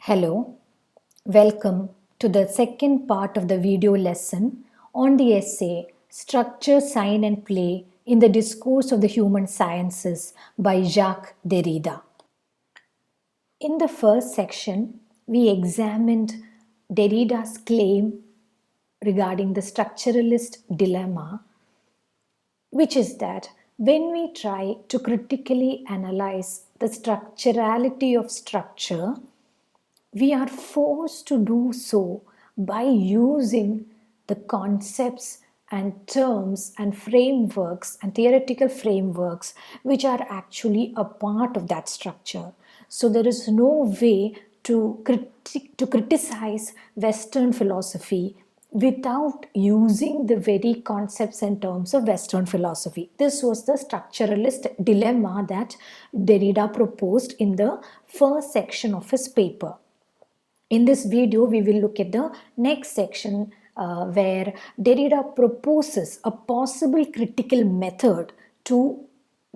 Hello, welcome to the second part of the video lesson on the essay Structure, Sign and Play in the Discourse of the Human Sciences by Jacques Derrida. In the first section, we examined Derrida's claim regarding the structuralist dilemma, which is that when we try to critically analyze the structurality of structure, we are forced to do so by using the concepts and terms and frameworks and theoretical frameworks which are actually a part of that structure. So there is no way to criticize Western philosophy without using the very concepts and terms of Western philosophy. This was the structuralist dilemma that Derrida proposed in the first section of his paper. In this video, we will look at the next section where Derrida proposes a possible critical method to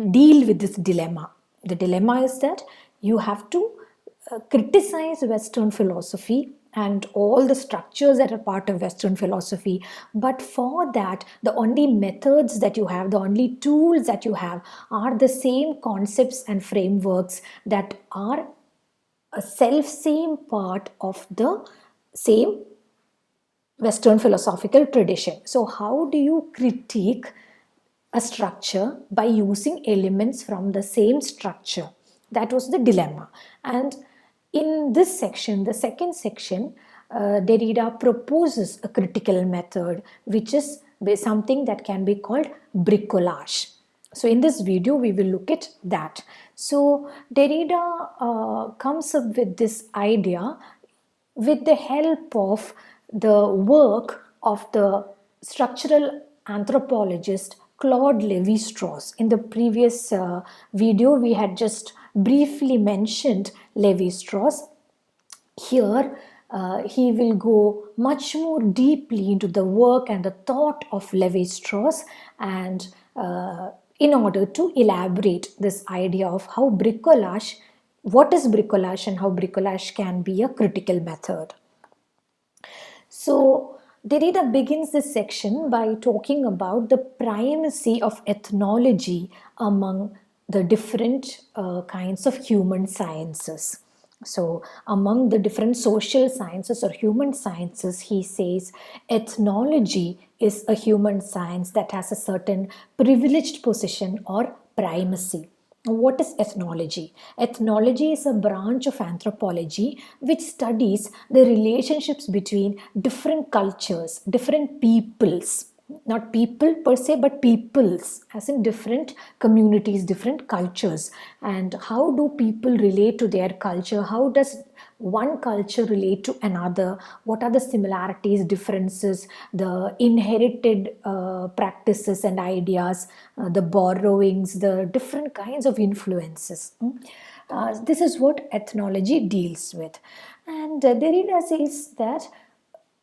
deal with this dilemma. The dilemma is that you have to criticize Western philosophy and all the structures that are part of Western philosophy. But for that, the only methods that you have, the only tools that you have are the same concepts and frameworks that are a self-same part of the same Western philosophical tradition. So how do you critique a structure by using elements from the same structure? That was the dilemma. And in this section, the second section, Derrida proposes a critical method, which is something that can be called bricolage. So in this video, we will look at that. So Derrida comes up with this idea with the help of the work of the structural anthropologist Claude Lévi-Strauss. In the previous video, we had just briefly mentioned Lévi-Strauss. Here, he will go much more deeply into the work and the thought of Lévi-Strauss and in order to elaborate this idea of how bricolage, what is bricolage and how bricolage can be a critical method. So Derrida begins this section by talking about the primacy of ethnology among the different kinds of human sciences. So among the different social sciences or human sciences, he says ethnology is a human science that has a certain privileged position or primacy. What is ethnology? Ethnology is a branch of anthropology which studies the relationships between different cultures, different peoples. Not people per se, but peoples, as in different communities, different cultures. And how do people relate to their culture? How does one culture relate to another? What are the similarities, differences, the inherited practices and ideas, the borrowings, the different kinds of influences? This is what ethnology deals with. And Derrida says that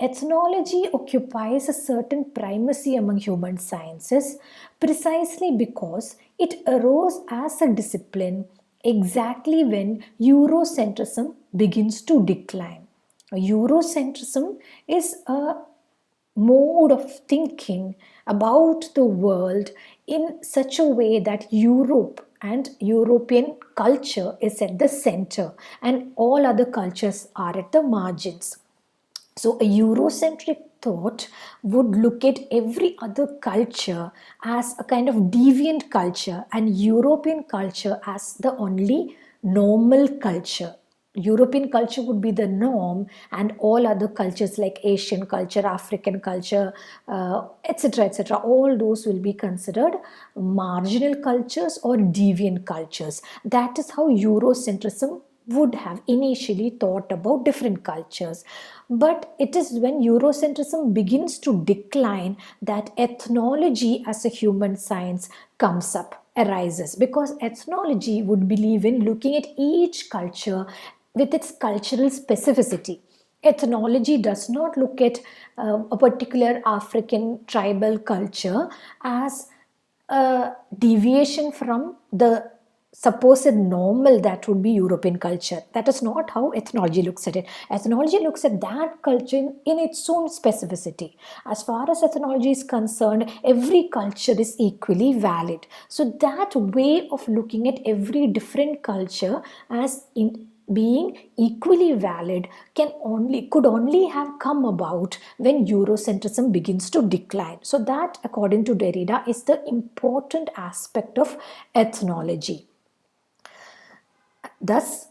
ethnology occupies a certain primacy among human sciences precisely because it arose as a discipline exactly when Eurocentrism begins to decline. Eurocentrism is a mode of thinking about the world in such a way that Europe and European culture is at the center and all other cultures are at the margins. So a Eurocentric thought would look at every other culture as a kind of deviant culture and European culture as the only normal culture. European culture would be the norm and all other cultures like Asian culture, African culture, etc., etc., all those will be considered marginal cultures or deviant cultures. That is how Eurocentrism would have initially thought about different cultures. But it is when Eurocentrism begins to decline that ethnology as a human science comes up, arises, because ethnology would believe in looking at each culture with its cultural specificity. Ethnology does not look at a particular African tribal culture as a deviation from the supposed normal that would be European culture. That is not how ethnology looks at it. Ethnology looks at that culture in its own specificity. As far as ethnology is concerned, every culture is equally valid. So that way of looking at every different culture as in being equally valid could only have come about when Eurocentrism begins to decline. So that, according to Derrida, is the important aspect of ethnology. Thus,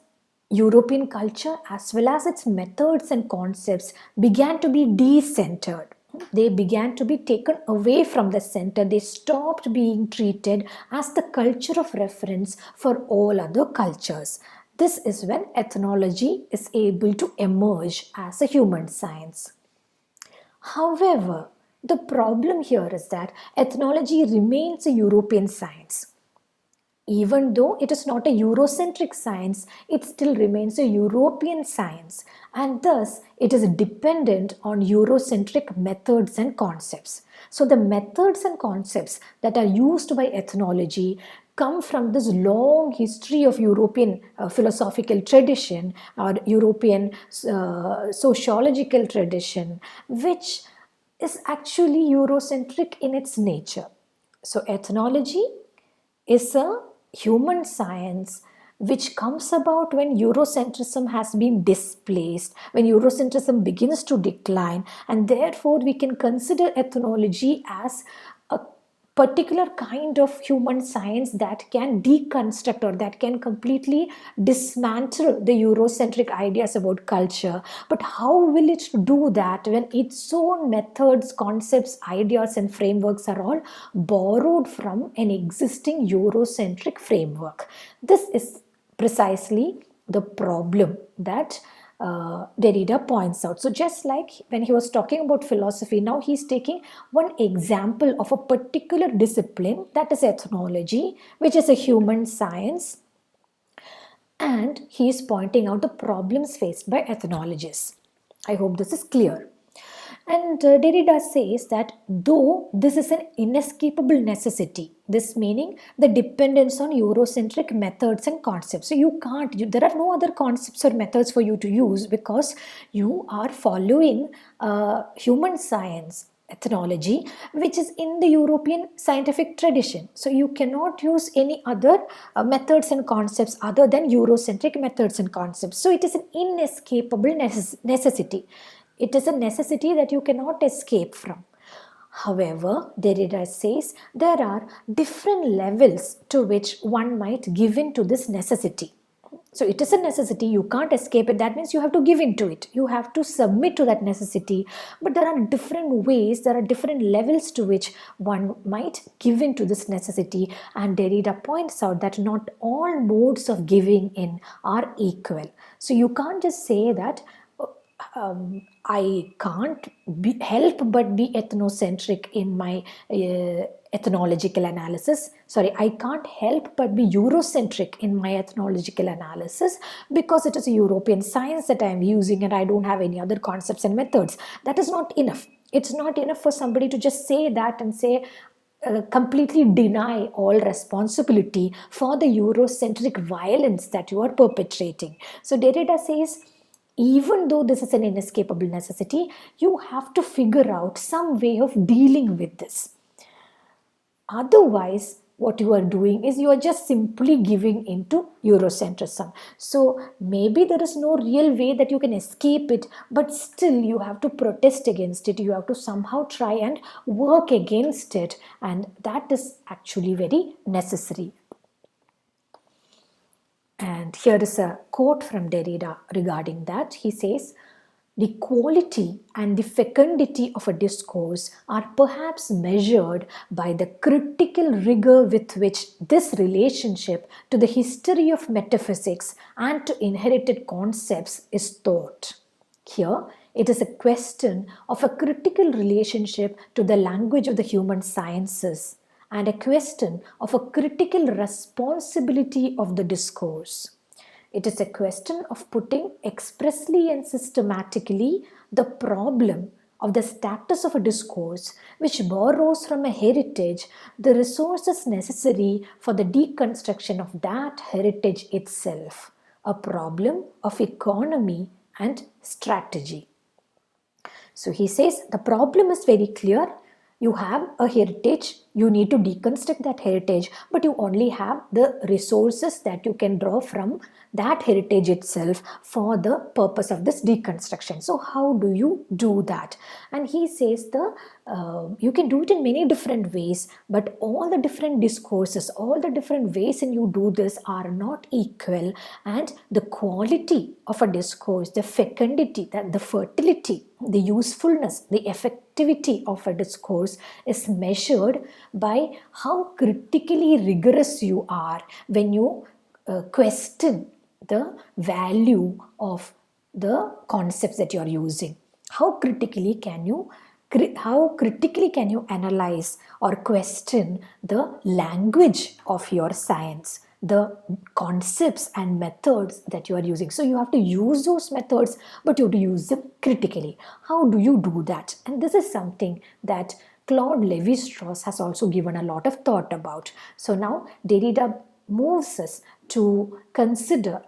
European culture, as well as its methods and concepts, began to be decentered. They began to be taken away from the center. They stopped being treated as the culture of reference for all other cultures. This is when ethnology is able to emerge as a human science. However, the problem here is that ethnology remains a European science. Even though it is not a Eurocentric science, it still remains a European science, and thus it is dependent on Eurocentric methods and concepts. So the methods and concepts that are used by ethnology come from this long history of European philosophical tradition or European sociological tradition, which is actually Eurocentric in its nature. So ethnology is a human science which comes about when Eurocentrism has been displaced, when Eurocentrism begins to decline, and therefore we can consider ethnology as a particular kind of human science that can deconstruct or that can completely dismantle the Eurocentric ideas about culture. But how will it do that when its own methods, concepts, ideas, and frameworks are all borrowed from an existing Eurocentric framework? This is precisely the problem that Derrida points out. So just like when he was talking about philosophy, now he's taking one example of a particular discipline, that is ethnology, which is a human science, and he is pointing out the problems faced by ethnologists. I hope this is clear. And Derrida says that though this is an inescapable necessity, this meaning the dependence on Eurocentric methods and concepts. So there are no other concepts or methods for you to use because you are following human science, ethnology, which is in the European scientific tradition. So you cannot use any other methods and concepts other than Eurocentric methods and concepts. So it is an inescapable necessity. It is a necessity that you cannot escape from. However, Derrida says there are different levels to which one might give in to this necessity. So it is a necessity, you can't escape it. That means you have to give in to it. You have to submit to that necessity. But there are different ways, there are different levels to which one might give in to this necessity. And Derrida points out that not all modes of giving in are equal. So you can't just say that I can't help but be ethnocentric in my ethnological analysis. Sorry, I can't help but be Eurocentric in my ethnological analysis because it is a European science that I am using and I don't have any other concepts and methods. That is not enough. It's not enough for somebody to just say that and say, completely deny all responsibility for the Eurocentric violence that you are perpetrating. So Derrida says, even though this is an inescapable necessity, you have to figure out some way of dealing with this. Otherwise, what you are doing is you are just simply giving into Eurocentrism. So maybe there is no real way that you can escape it, but still you have to protest against it. You have to somehow try and work against it, and that is actually very necessary. And here is a quote from Derrida regarding that. He says, the quality and the fecundity of a discourse are perhaps measured by the critical rigor with which this relationship to the history of metaphysics and to inherited concepts is thought. Here, it is a question of a critical relationship to the language of the human sciences and a question of a critical responsibility of the discourse. It is a question of putting expressly and systematically the problem of the status of a discourse which borrows from a heritage the resources necessary for the deconstruction of that heritage itself, a problem of economy and strategy. So he says the problem is very clear. You have a heritage, you need to deconstruct that heritage, but you only have the resources that you can draw from that heritage itself for the purpose of this deconstruction. So how do you do that? And he says you can do it in many different ways, but all the different discourses, all the different ways in you do this are not equal, and the quality of a discourse, the fecundity, the fertility, the usefulness, the effectivity of a discourse is measured by how critically rigorous you are when you question the value of the concepts that you are using. How critically can you analyze or question the language of your science, the concepts and methods that you are using? So you have to use those methods, but you have to use them critically. How do you do that? And this is something that Claude Lévi-Strauss has also given a lot of thought about. So now Derrida moves us to consider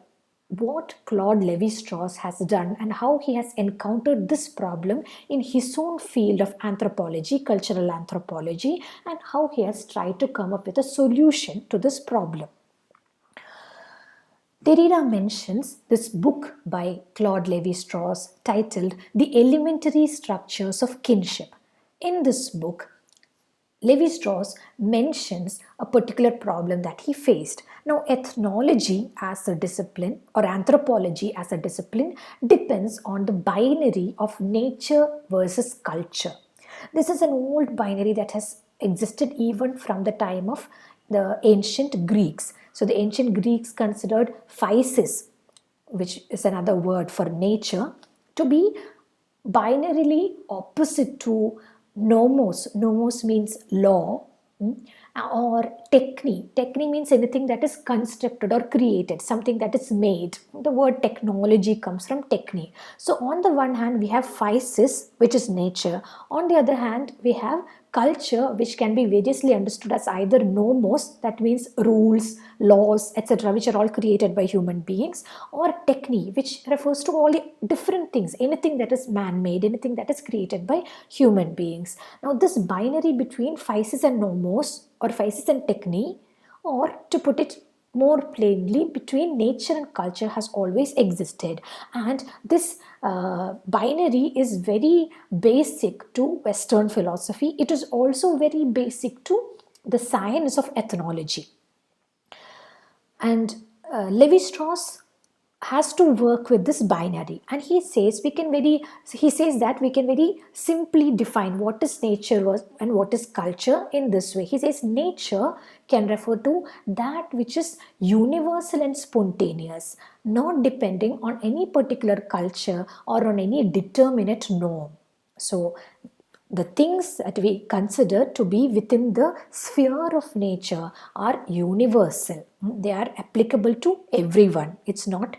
what Claude Lévi-Strauss has done and how he has encountered this problem in his own field of anthropology, cultural anthropology, and how he has tried to come up with a solution to this problem. Derrida mentions this book by Claude Lévi-Strauss titled The Elementary Structures of Kinship. In this book, Lévi-Strauss mentions a particular problem that he faced. Now, ethnology as a discipline or anthropology as a discipline depends on the binary of nature versus culture. This is an old binary that has existed even from the time of the ancient Greeks. So the ancient Greeks considered physis, which is another word for nature, to be binarily opposite to nomos. Nomos means law, or techne. Techne means anything that is constructed or created, something that is made. The word technology comes from techne. So on the one hand, we have physis, which is nature. On the other hand, we have culture, which can be variously understood as either nomos, that means rules, laws, etc., which are all created by human beings, or techne, which refers to all the different things, anything that is man-made, anything that is created by human beings. Now, this binary between physis and nomos, or physis and techne, or to put it more plainly, between nature and culture has always existed. And this binary is very basic to Western philosophy. It is also very basic to the science of ethnology. And Lévi-Strauss has to work with this binary, and he says that we can very simply define what is nature and what is culture in this way. He says nature can refer to that which is universal and spontaneous, not depending on any particular culture or on any determinate norm. So the things that we consider to be within the sphere of nature are universal. They are applicable to everyone. It's not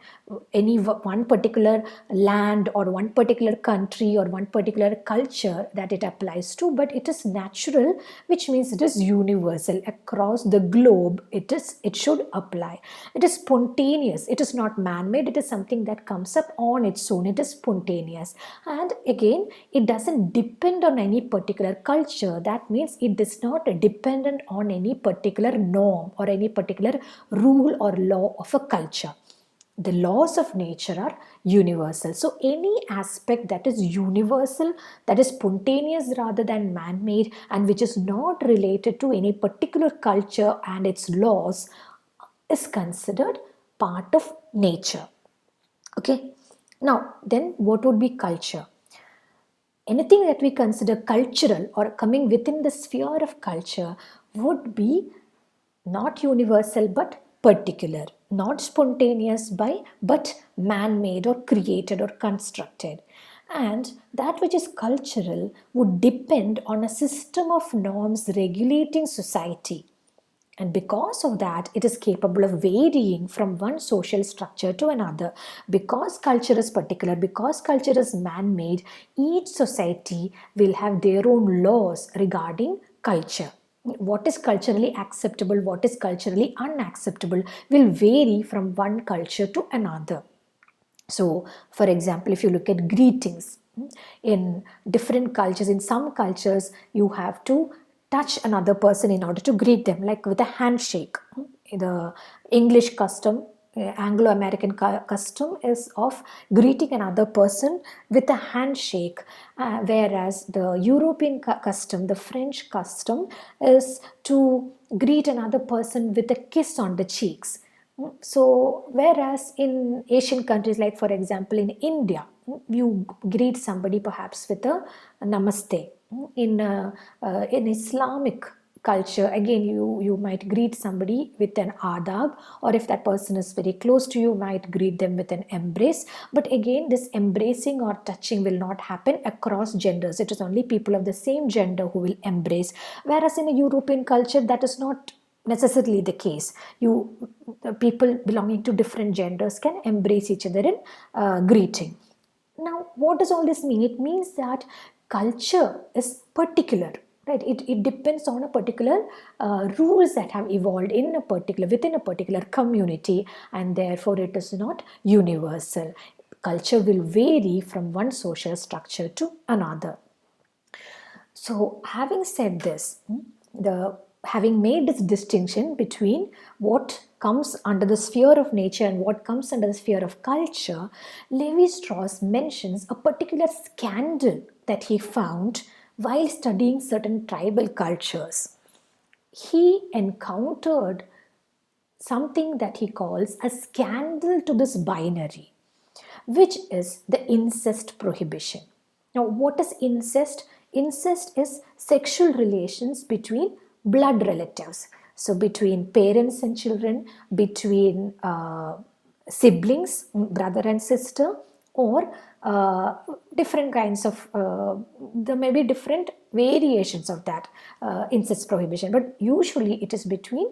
any one particular land or one particular country or one particular culture that it applies to, but it is natural, which means it is universal across the globe. It should apply. It is spontaneous. It is not man-made. It is something that comes up on its own. It is spontaneous. And again, it doesn't depend on any particular culture. That means it is not dependent on any particular norm or any particular rule or law of a culture. The laws of nature are universal. So any aspect that is universal, that is spontaneous rather than man-made, and which is not related to any particular culture and its laws, is considered part of nature. Okay. Now, then what would be culture? Anything that we consider cultural or coming within the sphere of culture would be not universal but particular, not spontaneous but man-made or created or constructed. And that which is cultural would depend on a system of norms regulating society. And because of that, it is capable of varying from one social structure to another. Because culture is particular, because culture is man-made, each society will have their own laws regarding culture. What is culturally acceptable, what is culturally unacceptable will vary from one culture to another. So, for example, if you look at greetings, in different cultures, in some cultures, you have to touch another person in order to greet them, like with a handshake. The English custom, Anglo-American custom is of greeting another person with a handshake, whereas the European custom, the French custom, is to greet another person with a kiss on the cheeks. So, whereas in Asian countries, like for example in India, you greet somebody perhaps with a namaste. In Islamic culture, again, you might greet somebody with an adab, or if that person is very close to you, might greet them with an embrace. But again, this embracing or touching will not happen across genders. It is only people of the same gender who will embrace. Whereas in a European culture, that is not necessarily the case. People belonging to different genders can embrace each other in greeting. Now, what does all this mean? It means that culture is particular, right? It depends on a particular rules that have evolved in a particular within a particular community, and therefore it is not universal. Culture will vary from one social structure to another. So, having said this, the having made this distinction between what comes under the sphere of nature and what comes under the sphere of culture, Levi Strauss mentions a particular scandal that he found while studying certain tribal cultures. He encountered something that he calls a scandal to this binary, which is the incest prohibition. Now, what is incest? Incest is sexual relations between blood relatives. So, between parents and children, between siblings, brother and sister, or different kinds of, there may be different variations of that incest prohibition, but usually it is between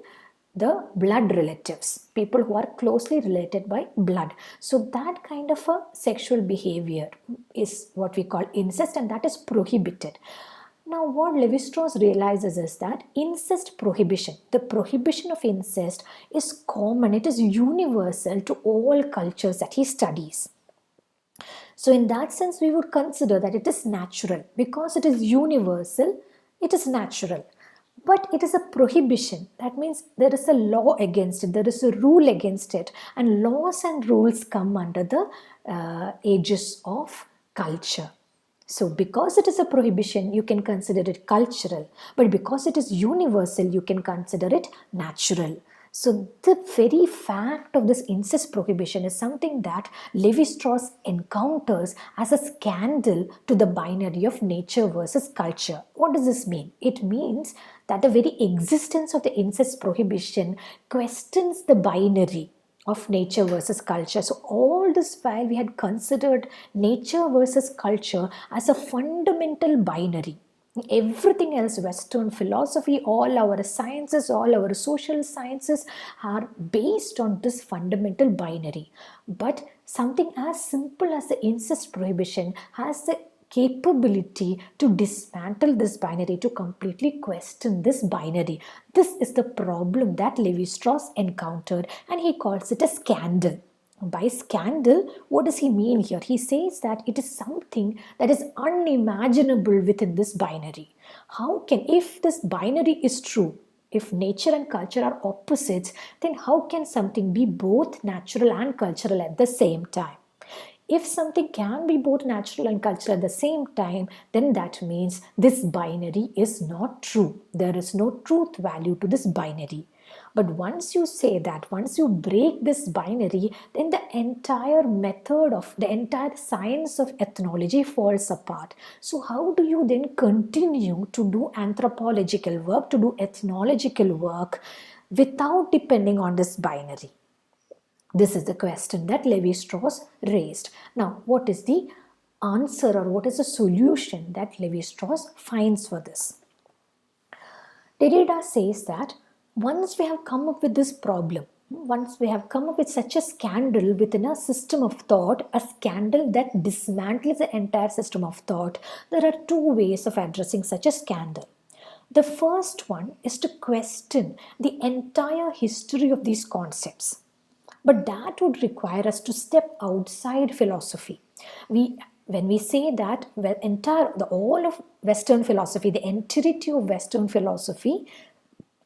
the blood relatives, people who are closely related by blood. So that kind of a sexual behavior is what we call incest, and that is prohibited. Now, what Levi-Strauss realizes is that incest prohibition, the prohibition of incest, is common, it is universal to all cultures that he studies. So, in that sense, we would consider that it is natural. Because it is universal, it is natural. But it is a prohibition. That means there is a law against it, there is a rule against it, and laws and rules come under the aegis of culture. So, because it is a prohibition, you can consider it cultural, but because it is universal, you can consider it natural. So, the very fact of this incest prohibition is something that Levi Strauss encounters as a scandal to the binary of nature versus culture. What does this mean? It means that the very existence of the incest prohibition questions the binary of nature versus culture. So, all this while we had considered nature versus culture as a fundamental binary. Everything else, Western philosophy, all our sciences, all our social sciences are based on this fundamental binary. But something as simple as the incest prohibition has the capability to dismantle this binary, to completely question this binary. This is the problem that Levi Strauss encountered, and he calls it a scandal. By scandal, what does he mean here? He says that it is something that is unimaginable within this binary. How can, if this binary is true, if nature and culture are opposites, then how can something be both natural and cultural at the same time? If something can be both natural and cultural at the same time, then that means this binary is not true. There is no truth value to this binary. But once you say that, once you break this binary, then the entire method of the entire science of ethnology falls apart. So, how do you then continue to do anthropological work, to do ethnological work without depending on this binary? This is the question that Levi Strauss raised. Now, what is the answer or what is the solution that Levi Strauss finds for this? Derrida says that Once we have come up with this problem, once we have come up with such a scandal within a system of thought, a scandal that dismantles the entire system of thought, there are two ways of addressing such a scandal. The first one is to question the entire history of these concepts. But that would require us to step outside philosophy. When we say that the all of Western philosophy, the entirety of Western philosophy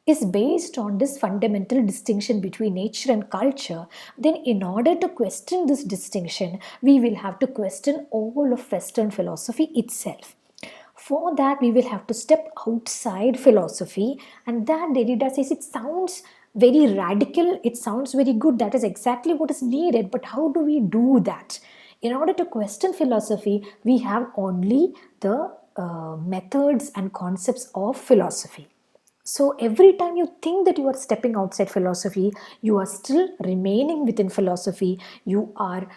is based on this fundamental distinction between nature and culture, then in order to question this distinction, we will have to question all of Western philosophy itself. For that, we will have to step outside philosophy, and that Derrida says it sounds very radical, it sounds very good, that is exactly what is needed, but how do we do that? In order to question philosophy, we have only the methods and concepts of philosophy. So every time you think that you are stepping outside philosophy, you are still remaining within philosophy. You are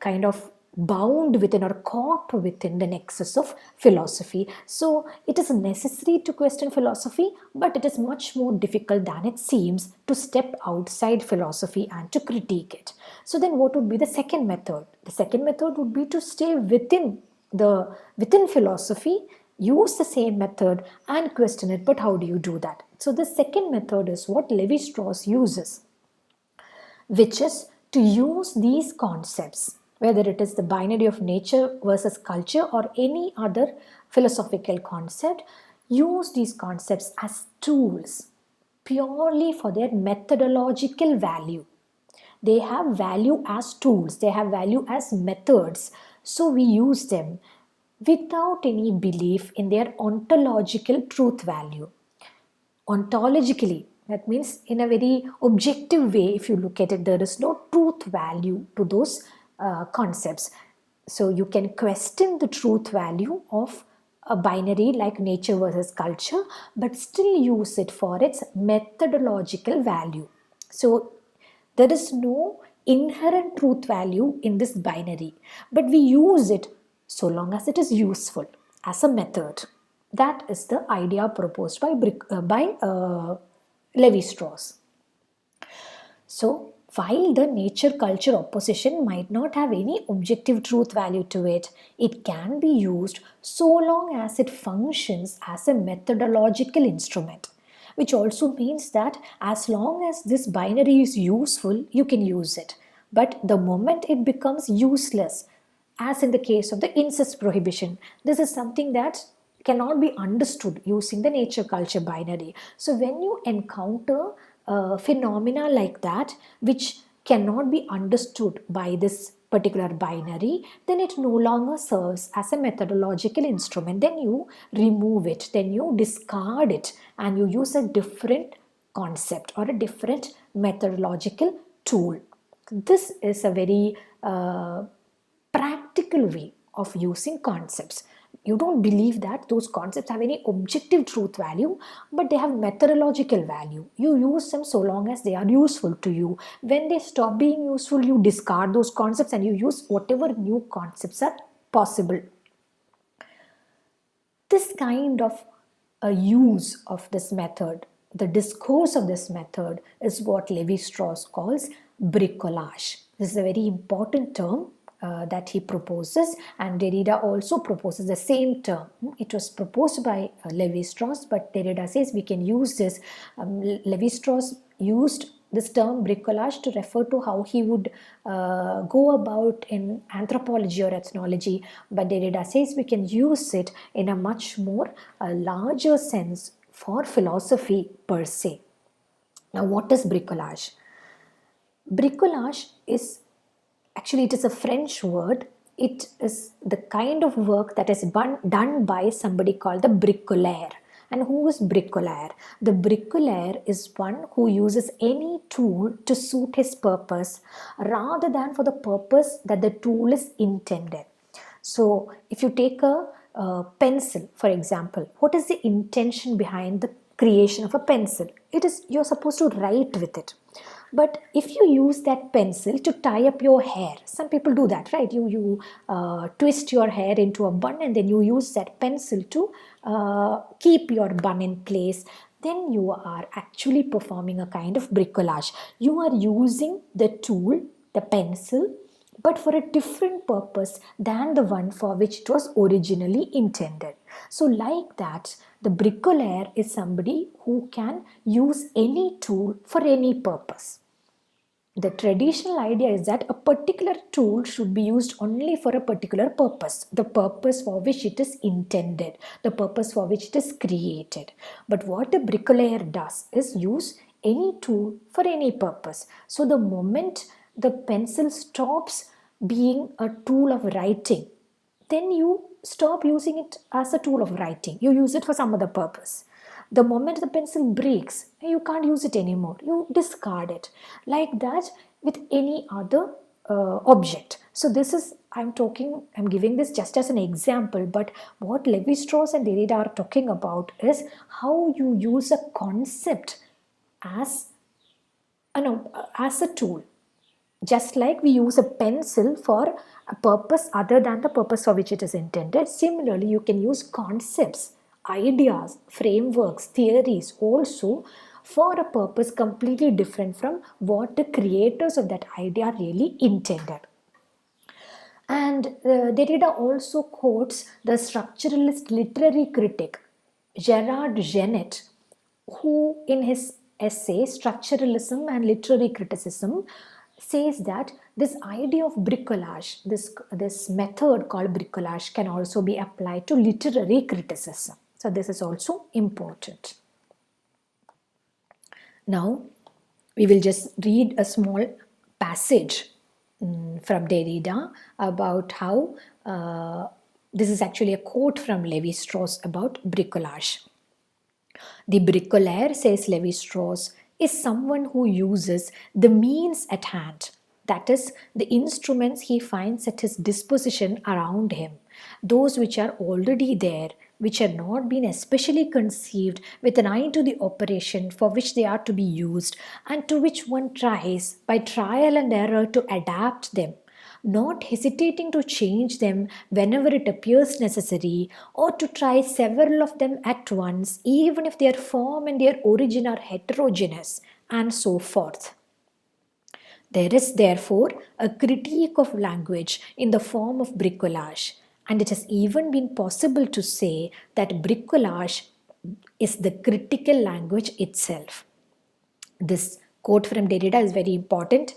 kind of bound within or caught within the nexus of philosophy. So it is necessary to question philosophy, but it is much more difficult than it seems to step outside philosophy and to critique it. So then what would be the second method? The second method would be to stay within philosophy, use the same method and question it. But how do you do that? So the second method is what Levi-Strauss uses, which is to use these concepts, whether it is the binary of nature versus culture or any other philosophical concept, use these concepts as tools purely for their methodological value. They have value as tools, they have value as methods, so we use them without any belief in their ontological truth value. Ontologically, that means in a very objective way, if you look at it, there is no truth value to those concepts. So you can question the truth value of a binary like nature versus culture, but still use it for its methodological value. So there is no inherent truth value in this binary, but we use it so long as it is useful as a method. That is the idea proposed by Levi-Strauss. So, while the nature-culture opposition might not have any objective truth value to it, it can be used so long as it functions as a methodological instrument, which also means that as long as this binary is useful, you can use it. But the moment it becomes useless, as in the case of the incest prohibition, this is something that cannot be understood using the nature culture binary. So when you encounter phenomena like that which cannot be understood by this particular binary, then it no longer serves as a methodological instrument. Then you remove it, then you discard it, and you use a different concept or a different methodological tool. This is a very practical way of using concepts. You don't believe that those concepts have any objective truth value, but they have methodological value. You use them so long as they are useful to you. When they stop being useful, you discard those concepts and you use whatever new concepts are possible. This kind of a use of this method, the discourse of this method, is what Levi-Strauss calls bricolage. This is a very important term that he proposes, and Derrida also proposes the same term. It was proposed by Levi-Strauss, but Derrida says we can use this. Levi-Strauss used this term bricolage to refer to how he would go about in anthropology or ethnology, but Derrida says we can use it in a much more larger sense for philosophy per se. Now, what is bricolage? Bricolage is actually, it is a French word. It is the kind of work that is done by somebody called the bricolaire. And who is bricolaire? The bricolaire is one who uses any tool to suit his purpose rather than for the purpose that the tool is intended. So, if you take a pencil, for example, what is the intention behind the creation of a pencil? It is you're supposed to write with it. But if you use that pencil to tie up your hair, some people do that, right? You twist your hair into a bun and then you use that pencil to keep your bun in place. then you are actually performing a kind of bricolage. You are using the tool, the pencil, but for a different purpose than the one for which it was originally intended. So, like that, the bricolaire is somebody who can use any tool for any purpose. The traditional idea is that a particular tool should be used only for a particular purpose, the purpose for which it is intended, the purpose for which it is created. But what a bricklayer does is use any tool for any purpose. So the moment the pencil stops being a tool of writing, then you stop using it as a tool of writing. You use it for some other purpose. The moment the pencil breaks, you can't use it anymore. You discard it. Like that with any other object. So this is, I'm giving this just as an example, but what Levi-Strauss and Derrida are talking about is how you use a concept as, as a tool. Just like we use a pencil for a purpose other than the purpose for which it is intended, similarly, you can use concepts, ideas, frameworks, theories also for a purpose completely different from what the creators of that idea really intended. And Derrida also quotes the structuralist literary critic Gerard Genet, who in his essay Structuralism and Literary Criticism says that this idea of bricolage, this method called bricolage, can also be applied to literary criticism. So this is also important. Now we will just read a small passage from Derrida about how this is actually a quote from Levi-Strauss about bricolage. The bricolaire, says Levi-Strauss, is someone who uses the means at hand, that is, the instruments he finds at his disposition around him, those which are already there, which have not been especially conceived with an eye to the operation for which they are to be used, and to which one tries, by trial and error, to adapt them, not hesitating to change them whenever it appears necessary, or to try several of them at once, even if their form and their origin are heterogeneous, and so forth. There is therefore a critique of language in the form of bricolage, and it has even been possible to say that bricolage is the critical language itself. This quote from Derrida is very important.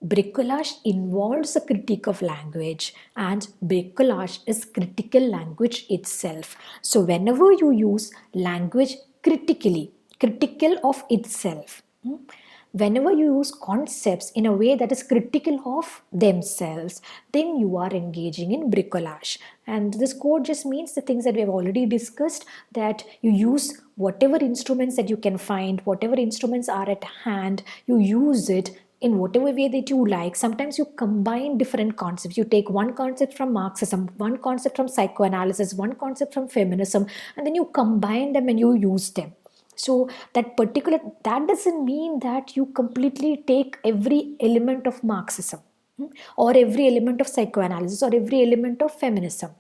Bricolage involves a critique of language, and bricolage is critical language itself. So whenever you use language critically, critical of itself, whenever you use concepts in a way that is critical of themselves, then you are engaging in bricolage. And this quote just means the things that we have already discussed, that you use whatever instruments that you can find, whatever instruments are at hand, you use it in whatever way that you like. Sometimes you combine different concepts. You take one concept from Marxism, one concept from psychoanalysis, one concept from feminism, and then you combine them and you use them. So that doesn't mean that you completely take every element of Marxism, or every element of psychoanalysis, or every element of feminism.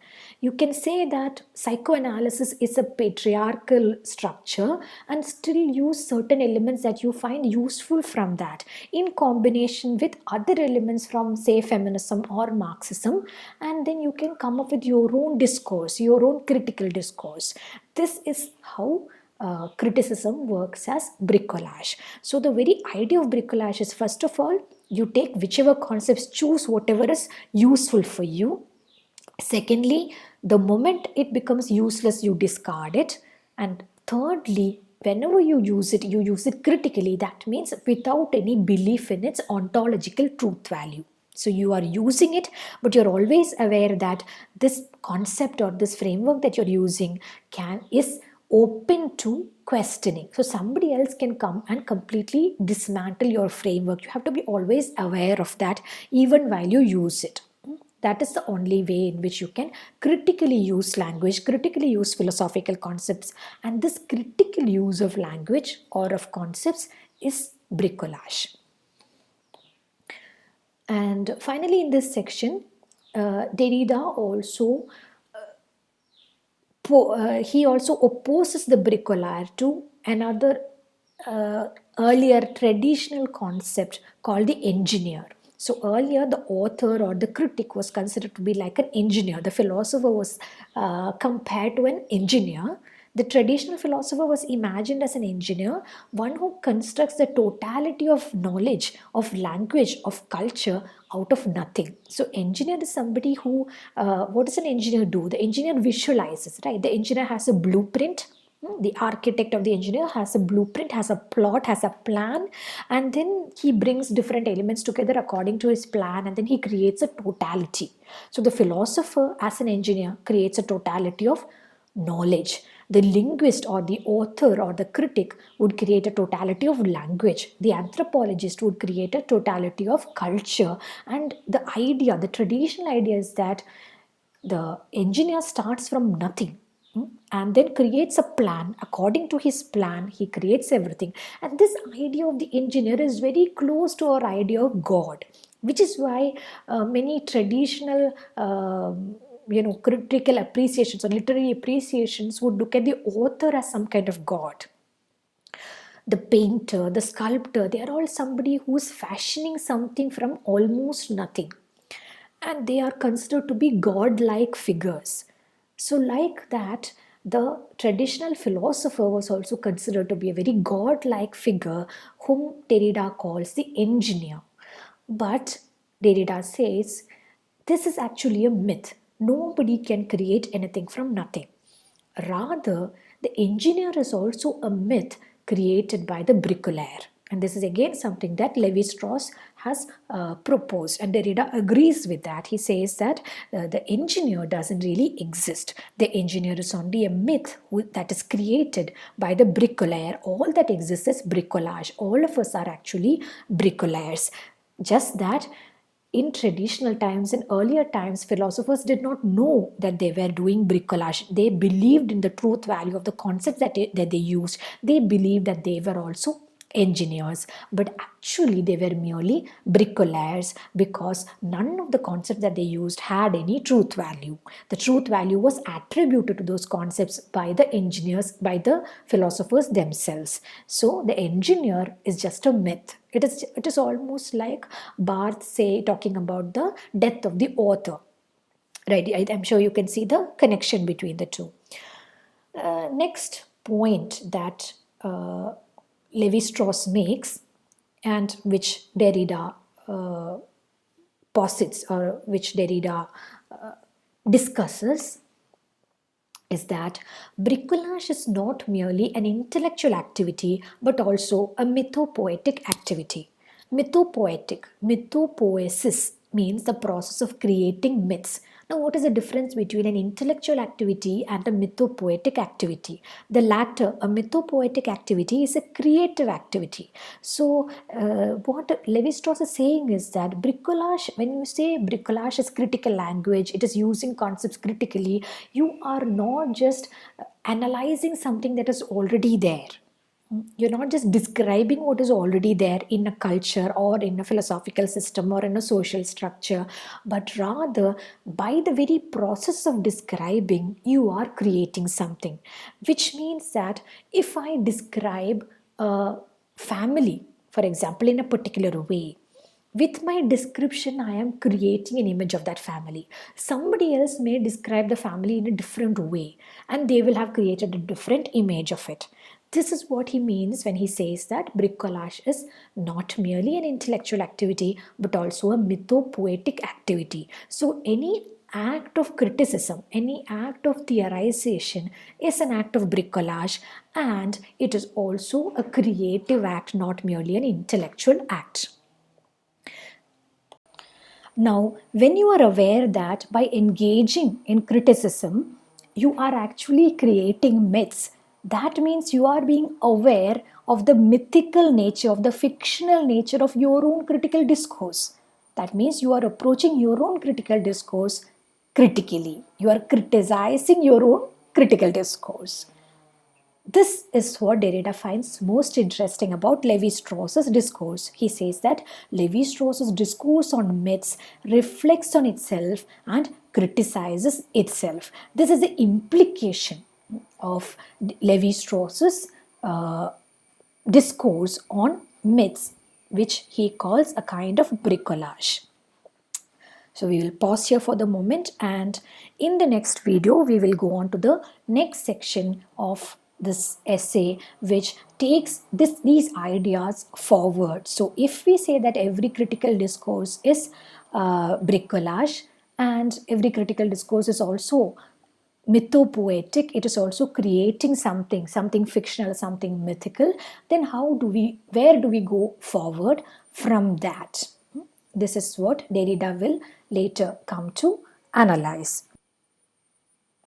You can say that psychoanalysis is a patriarchal structure and still use certain elements that you find useful from that in combination with other elements from, say, feminism or Marxism, and then you can come up with your own discourse, your own critical discourse. This is how criticism works as bricolage. So the very idea of bricolage is, first of all, you take whichever concepts, choose whatever is useful for you. Secondly, the moment it becomes useless, you discard it. And thirdly, whenever you use it critically. That means without any belief in its ontological truth value. So you are using it, but you're always aware that this concept or this framework that you're using is open to questioning. So somebody else can come and completely dismantle your framework. You have to be always aware of that even while you use it. That is the only way in which you can critically use language, critically use philosophical concepts. And this critical use of language or of concepts is bricolage. And finally, in this section, Derrida also he also opposes the bricolaire to another uh, earlier traditional concept called the engineer. So earlier, the author or the critic was considered to be like an engineer. The philosopher was compared to an engineer. The traditional philosopher was imagined as an engineer, one who constructs the totality of knowledge, of language, of culture out of nothing. So engineer is somebody who, what does an engineer do? The engineer visualizes, right? The engineer has a blueprint. The architect of the engineer has a blueprint, has a plot, has a plan, and then he brings different elements together according to his plan, and then he creates a totality. So the philosopher, as an engineer, creates a totality of knowledge. The linguist or the author or the critic would create a totality of language. The anthropologist would create a totality of culture. And the idea, the traditional idea is that the engineer starts from nothing, and then creates a plan. According to his plan, he creates everything. And this idea of the engineer is very close to our idea of God, which is why many traditional critical appreciations or literary appreciations would look at the author as some kind of God. The painter, the sculptor, they are all somebody who is fashioning something from almost nothing, and they are considered to be god-like figures. So, like that, the traditional philosopher was also considered to be a very god-like figure, whom Derrida calls the engineer. But Derrida says this is actually a myth. Nobody can create anything from nothing. Rather, the engineer is also a myth created by the bricklayer. And this is again something that Levi-Strauss has proposed, and Derrida agrees with that. He says that the engineer doesn't really exist. The engineer is only a myth that is created by the bricklayer. All that exists is bricolage. All of us are actually bricolayers. Just that in traditional times, in earlier times, philosophers did not know that they were doing bricolage. They believed in the truth value of the concepts that they used. They believed that they were also engineers, but actually they were merely bricolayers, because none of the concepts that they used had any truth value. The truth value was attributed to those concepts by the engineers, by the philosophers themselves. So the engineer is just a myth. It is almost like Barth say talking about the death of the author. Right, I'm sure you can see the connection between the two. Next point that Levi-Strauss makes, and which Derrida posits, or which Derrida discusses, is that bricolage is not merely an intellectual activity but also a mythopoetic activity. Mythopoesis means the process of creating myths. Now, what is the difference between an intellectual activity and a mythopoetic activity? The latter, a mythopoetic activity, is a creative activity. So, what Levi-Strauss is saying is that bricolage, when you say bricolage is critical language, it is using concepts critically, you are not just analyzing something that is already there. You're not just describing what is already there in a culture or in a philosophical system or in a social structure, but rather by the very process of describing, you are creating something. Which means that if I describe a family, for example, in a particular way, with my description, I am creating an image of that family. Somebody else may describe the family in a different way, and they will have created a different image of it. This is what he means when he says that bricolage is not merely an intellectual activity but also a mythopoetic activity. So, any act of criticism, any act of theorization is an act of bricolage, and it is also a creative act, not merely an intellectual act. Now, when you are aware that by engaging in criticism, you are actually creating myths, that means you are being aware of the mythical nature, of the fictional nature of your own critical discourse. That means you are approaching your own critical discourse critically. You are criticizing your own critical discourse. This is what Derrida finds most interesting about Levi-Strauss's discourse. He says that Levi-Strauss's discourse on myths reflects on itself and criticizes itself. This is the implication of Levi-Strauss's discourse on myths, which he calls a kind of bricolage. So we will pause here for the moment, and in the next video we will go on to the next section of this essay, which takes these ideas forward. So if we say that every critical discourse is bricolage, and every critical discourse is also mythopoetic, it is also creating something fictional, something mythical, then where do we go forward from that? This is what Derrida will later come to analyze.